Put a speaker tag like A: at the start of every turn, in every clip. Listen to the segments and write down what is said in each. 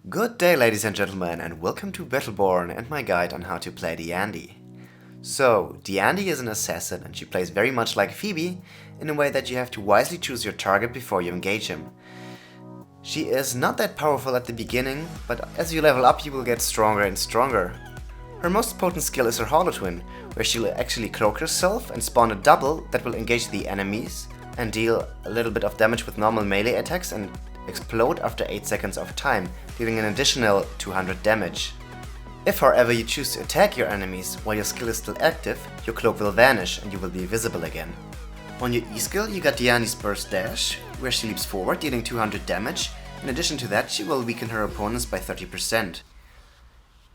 A: Good day, ladies and gentlemen, and welcome to Battleborn and my guide on how to play Deande. So, Deande is an assassin and she plays very much like Phoebe in a way that you have to wisely choose your target before you engage him. She is not that powerful at the beginning, but as you level up you will get stronger and stronger. Her most potent skill is her Holotwin, where she'll actually cloak herself and spawn a double that will engage the enemies and deal a little bit of damage with normal melee attacks and explode after 8 seconds of time, dealing an additional 200 damage. If however you choose to attack your enemies while your skill is still active, your cloak will vanish and you will be visible again. On your E-skill you got Deande's Burst Dash, where she leaps forward dealing 200 damage. In addition to that, she will weaken her opponents by 30%.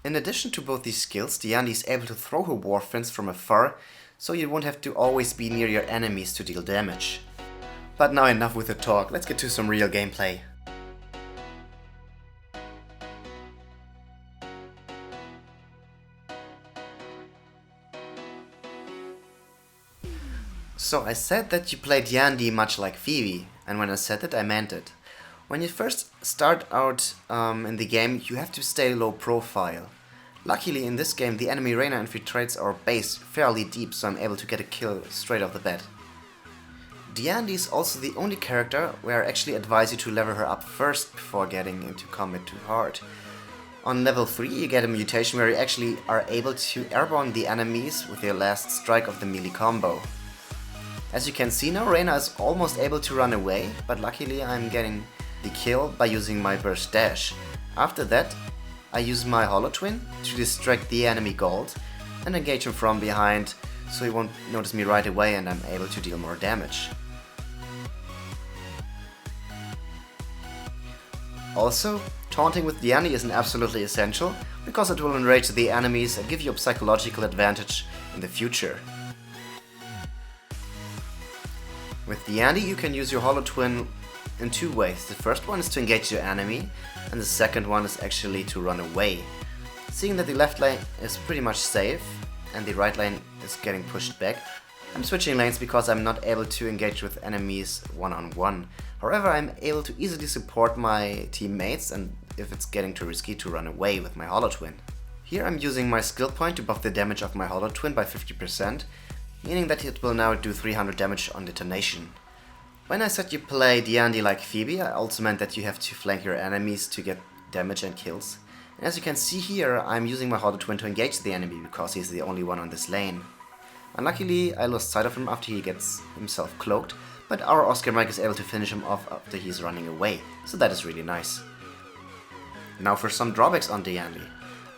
A: In addition to both these skills, Deande is able to throw her Warfrens from afar, so you won't have to always be near your enemies to deal damage. But now enough with the talk, let's get to some real gameplay. So I said that you play Deande much like Phoebe, and when I said it I meant it. When you first start out in the game, you have to stay low profile. Luckily in this game the enemy Reyna infiltrates our base fairly deep, so I'm able to get a kill straight off the bat. Deande is also the only character where I actually advise you to level her up first before getting into combat too hard. On level 3 you get a mutation where you actually are able to airborne the enemies with your last strike of the melee combo. As you can see now, Reyna is almost able to run away, but luckily I'm getting the kill by using my Burst Dash. After that I use my Holotwin to distract the enemy gold and engage him from behind so he won't notice me right away and I'm able to deal more damage. Also, taunting with Deande isn't absolutely essential, because it will enrage the enemies and give you a psychological advantage in the future. With Deande you can use your Holotwin in two ways. The first one is to engage your enemy, and the second one is actually to run away. Seeing that the left lane is pretty much safe and the right lane is getting pushed back, I'm switching lanes because I'm not able to engage with enemies one-on-one. However, I'm able to easily support my teammates and if it's getting too risky to run away with my Holotwin. Here I'm using my skill point to buff the damage of my Holotwin by 50%, meaning that it will now do 300 damage on detonation. When I said you play Deande like Phoebe, I also meant that you have to flank your enemies to get damage and kills. And as you can see here, I'm using my Holotwin to engage the enemy because he's the only one on this lane. Unluckily, I lost sight of him after he gets himself cloaked, but our Oscar Mike is able to finish him off after he's running away, so that is really nice. Now for some drawbacks on Deande.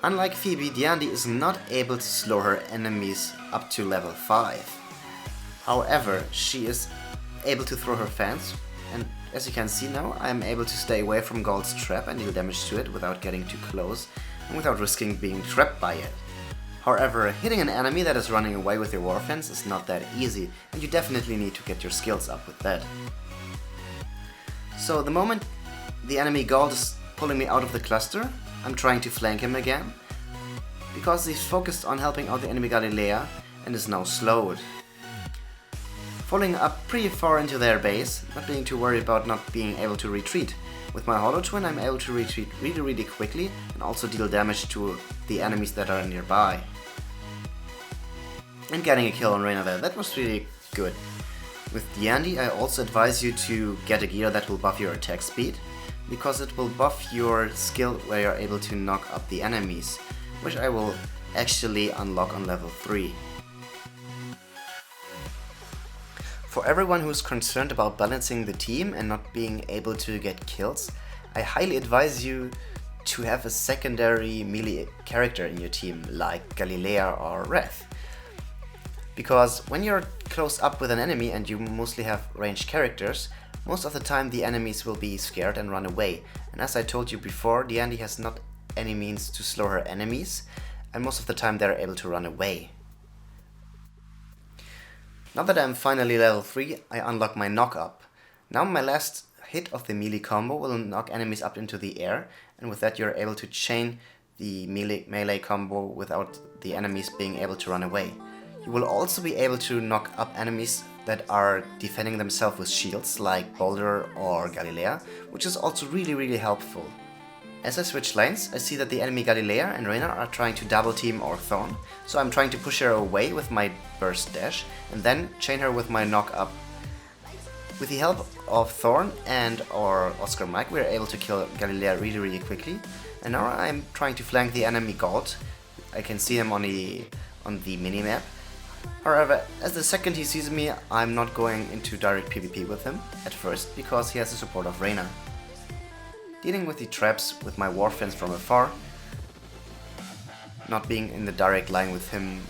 A: Unlike Phoebe, Deande is not able to slow her enemies up to level 5. However, she is able to throw her fans, and as you can see now, I am able to stay away from Gold's trap and deal damage to it without getting too close and without risking being trapped by it. However, hitting an enemy that is running away with your Warfans is not that easy, and you definitely need to get your skills up with that. So the moment the enemy Gold is pulling me out of the cluster, I'm trying to flank him again, because he's focused on helping out the enemy Galilea and is now slowed. Following up pretty far into their base, not being too worried about not being able to retreat. With my Holotwin I'm able to retreat really quickly and also deal damage to the enemies that are nearby. And getting a kill on Reyna there, that was really good. With Deande I also advise you to get a gear that will buff your attack speed, because it will buff your skill where you're able to knock up the enemies, which I will actually unlock on level 3. For everyone who's concerned about balancing the team and not being able to get kills, I highly advise you to have a secondary melee character in your team, like Galilea or Wrath. Because when you're close up with an enemy and you mostly have ranged characters, most of the time the enemies will be scared and run away. And as I told you before, Deande has not any means to slow her enemies, and most of the time they're able to run away. Now that I'm finally level 3, I unlock my knock up. Now my last hit of the melee combo will knock enemies up into the air, and with that you're able to chain the melee combo without the enemies being able to run away. You will also be able to knock up enemies that are defending themselves with shields like Boulder or Galilea, which is also really helpful. As I switch lanes, I see that the enemy Galilea and Reyna are trying to double team our Thorn, so I'm trying to push her away with my burst dash and then chain her with my knock up. With the help of Thorn and our Oscar Mike, we are able to kill Galilea really quickly, and now I'm trying to flank the enemy God. I can see him on the minimap. However, as the second he sees me, I'm not going into direct PvP with him at first because he has the support of Reyna. Dealing with the traps with my Warfence from afar, not being in the direct line with him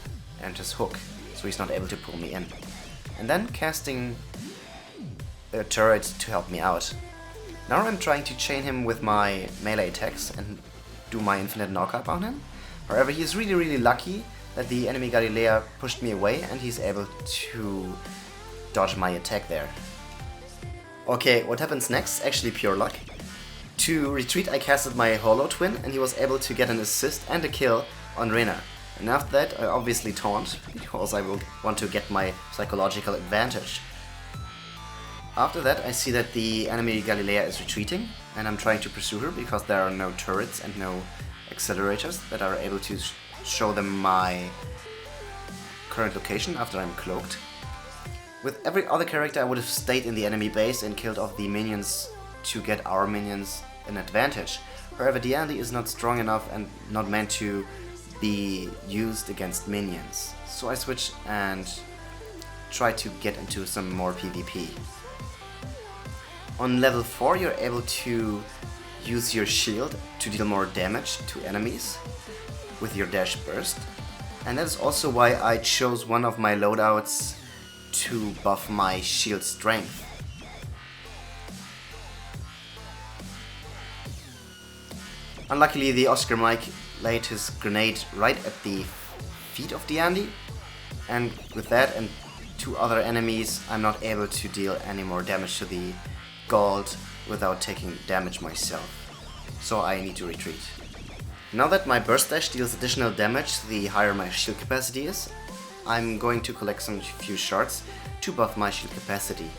A: and his hook, so he's not able to pull me in. And then casting a turret to help me out. Now I'm trying to chain him with my melee attacks and do my infinite knockup on him. However, he is really lucky that the enemy Galilea pushed me away and he's able to dodge my attack there. Okay, what happens next? Actually pure luck. To retreat, I casted my Holo Twin and he was able to get an assist and a kill on Reyna. And after that I obviously taunt, because I will want to get my psychological advantage. After that I see that the enemy Galilea is retreating and I'm trying to pursue her because there are no turrets and no accelerators that are able to show them my current location after I'm cloaked. With every other character I would have stayed in the enemy base and killed off the minions to get our minions an advantage. However, Deande is not strong enough and not meant to be used against minions. So I switch and try to get into some more PvP. On level 4 you're able to use your shield to deal more damage to enemies with your dash burst. And that is also why I chose one of my loadouts to buff my shield strength. Unluckily, the Oscar Mike laid his grenade right at the feet of Deande, and with that and two other enemies I'm not able to deal any more damage to the gold without taking damage myself, so I need to retreat. Now that my burst dash deals additional damage the higher my shield capacity is, I'm going to collect some few shards to buff my shield capacity.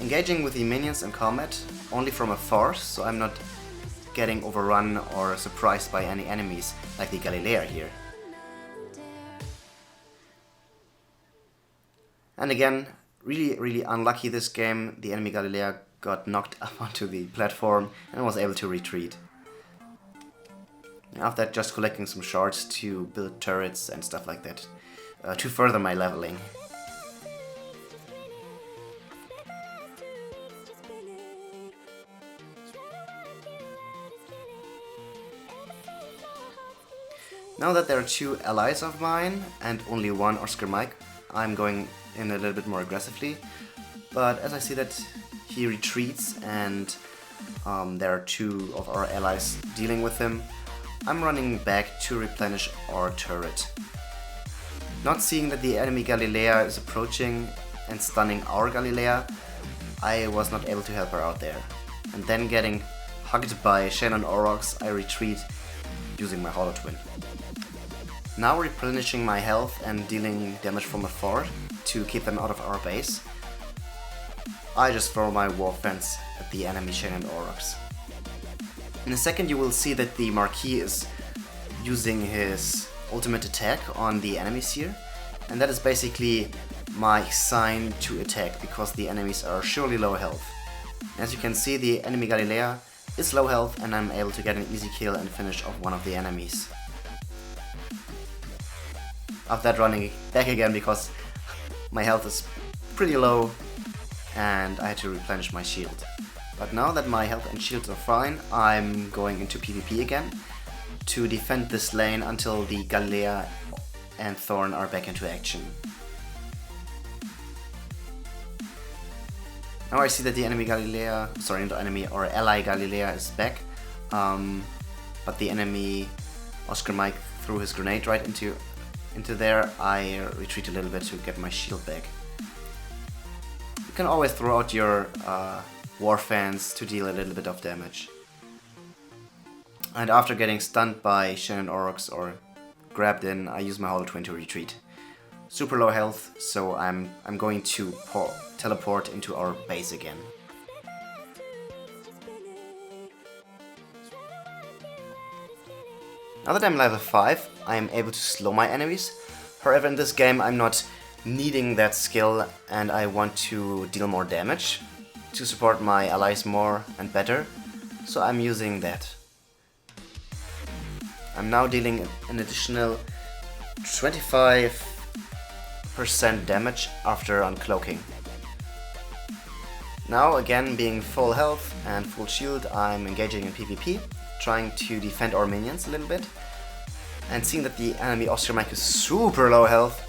A: Engaging with the minions in combat only from afar, so I'm not getting overrun or surprised by any enemies like the Galilea here. And again, really unlucky this game. The enemy Galilea got knocked up onto the platform and was able to retreat. After that, just collecting some shards to build turrets and stuff like that to further my leveling. Now that there are two allies of mine and only one Oscar Mike, I'm going in a little bit more aggressively. But as I see that he retreats and there are two of our allies dealing with him, I'm running back to replenish our turret. Not seeing that the enemy Galilea is approaching and stunning our Galilea, I was not able to help her out there. And then getting hugged by Shannon Aurochs, I retreat using my Holo Twin. Now replenishing my health and dealing damage from afar to keep them out of our base, I just throw my Warfence at the enemy Shannon Aurochs. In a second you will see that the Marquis is using his ultimate attack on the enemies here, and that is basically my sign to attack because the enemies are surely low health. As you can see, the enemy Galilea is low health and I'm able to get an easy kill and finish off one of the enemies. After that, running back again because my health is pretty low and I had to replenish my shield. But now that my health and shields are fine, I'm going into PvP again to defend this lane until the Galilea and Thorn are back into action. Now I see that the enemy Galilea, sorry, not enemy, or ally Galilea is back, but the enemy Oscar Mike threw his grenade right into there. I retreat a little bit to get my shield back. You can always throw out your Warfence to deal a little bit of damage. And after getting stunned by Shannon Aurochs or grabbed in, I use my Holo Twin to retreat. Super low health, so I'm going to teleport into our base again. Now that I'm level 5, I am able to slow my enemies. However, in this game I'm not needing that skill and I want to deal more damage to support my allies more and better, so I'm using that. I'm now dealing an additional 25% damage after uncloaking. Now, again being full health and full shield, I'm engaging in PvP, trying to defend our minions a little bit. And seeing that the enemy Oscar Mike is super low health,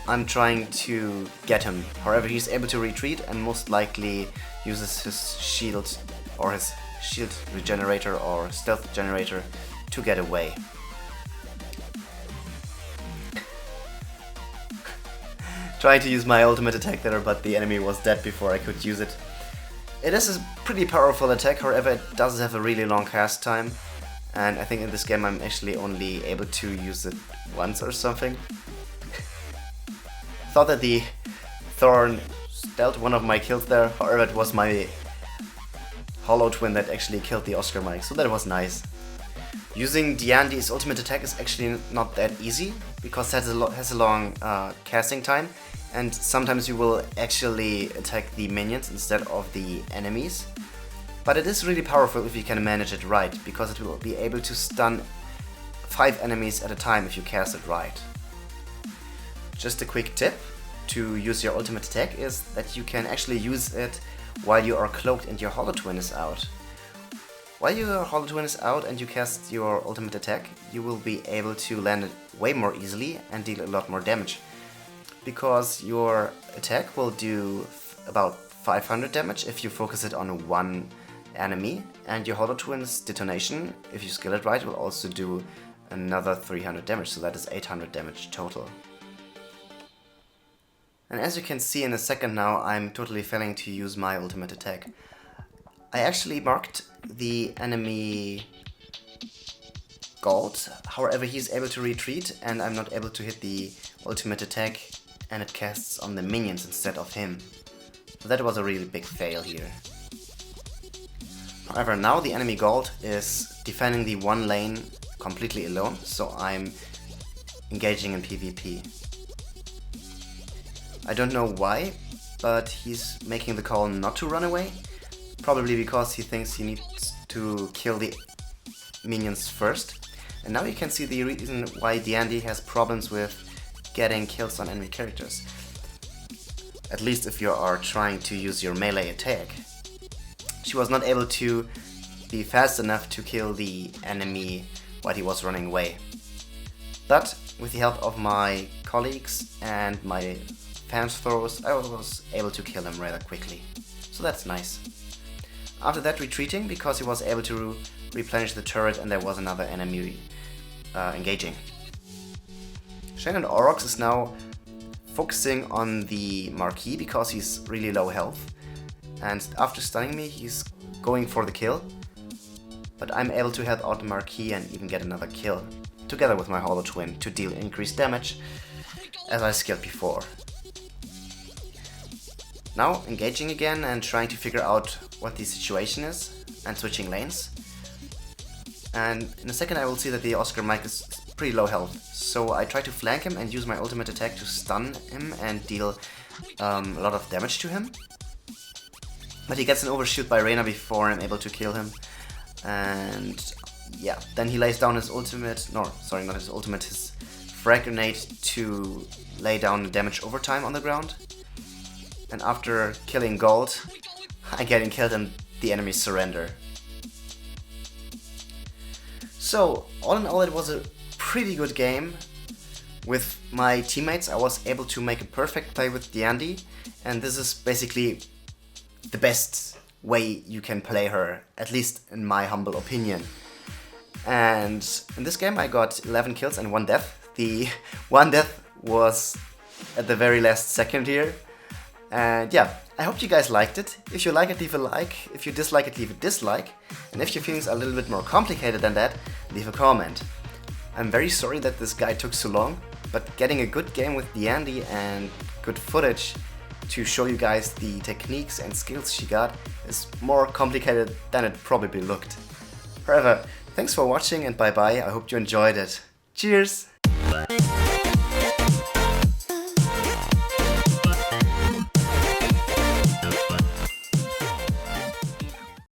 A: I'm trying to get him. However, he's able to retreat and most likely uses his shield or his shield regenerator or stealth generator to get away. Trying to use my ultimate attack there, but the enemy was dead before I could use it. It is a pretty powerful attack, however it does have a really long cast time. And I think in this game I'm actually only able to use it once or something. Thought that the Thorn dealt one of my kills there, however it was my Holo Twin that actually killed the Oscar Mike, so that was nice. Using Deande's ultimate attack is actually not that easy, because it has a long casting time, and sometimes you will actually attack the minions instead of the enemies. But it is really powerful if you can manage it right, because it will be able to stun 5 enemies at a time if you cast it right. Just a quick tip to use your ultimate attack is that you can actually use it while you are cloaked and your Holo Twin is out. While your Holo Twin is out and you cast your ultimate attack, you will be able to land it way more easily and deal a lot more damage. Because your attack will do about 500 damage if you focus it on one enemy, and your Holo Twin's detonation, if you skill it right, will also do another 300 damage, so that is 800 damage total. And as you can see in a second now, I'm totally failing to use my ultimate attack. I actually marked the enemy gold, however he's able to retreat and I'm not able to hit the ultimate attack, and it casts on the minions instead of him. So that was a really big fail here. However, now the enemy gold is defending the one lane completely alone, so I'm engaging in PvP. I don't know why, but he's making the call not to run away, probably because he thinks he needs to kill the minions first. And now you can see the reason why Deande has problems with getting kills on enemy characters. At least if you are trying to use your melee attack. She was not able to be fast enough to kill the enemy while he was running away. But with the help of my colleagues and my fans throws, I was able to kill him rather quickly. So that's nice. After that, retreating because he was able to replenish the turret and there was another enemy engaging. Shannon Aurochs is now focusing on the Marquis because he's really low health. And after stunning me, he's going for the kill. But I'm able to help out the Marquis and even get another kill, together with my Holo Twin, to deal increased damage, as I skilled before. Now engaging again and trying to figure out what the situation is, and switching lanes. And in a second I will see that the Oscar Mike is pretty low health, so I try to flank him and use my ultimate attack to stun him and deal a lot of damage to him. But he gets an overshoot by Reyna before I'm able to kill him. And yeah, then he lays down his ultimate, no, sorry, not his ultimate, his frag grenade to lay down the damage overtime on the ground. And after killing gold, I get killed and the enemies surrender. So, all in all, it was a pretty good game. With my teammates, I was able to make a perfect play with Deande, and this is basically the best way you can play her, at least in my humble opinion. And in this game I got 11 kills and 1 death. The 1 death was at the very last second here. And yeah, I hope you guys liked it. If you like it, leave a like. If you dislike it, leave a dislike. And if your feelings are a little bit more complicated than that, leave a comment. I'm very sorry that this guy took so long, but getting a good game with Deande and good footage to show you guys the techniques and skills she got is more complicated than it probably looked. However, thanks for watching and bye bye, I hope you enjoyed it. Cheers!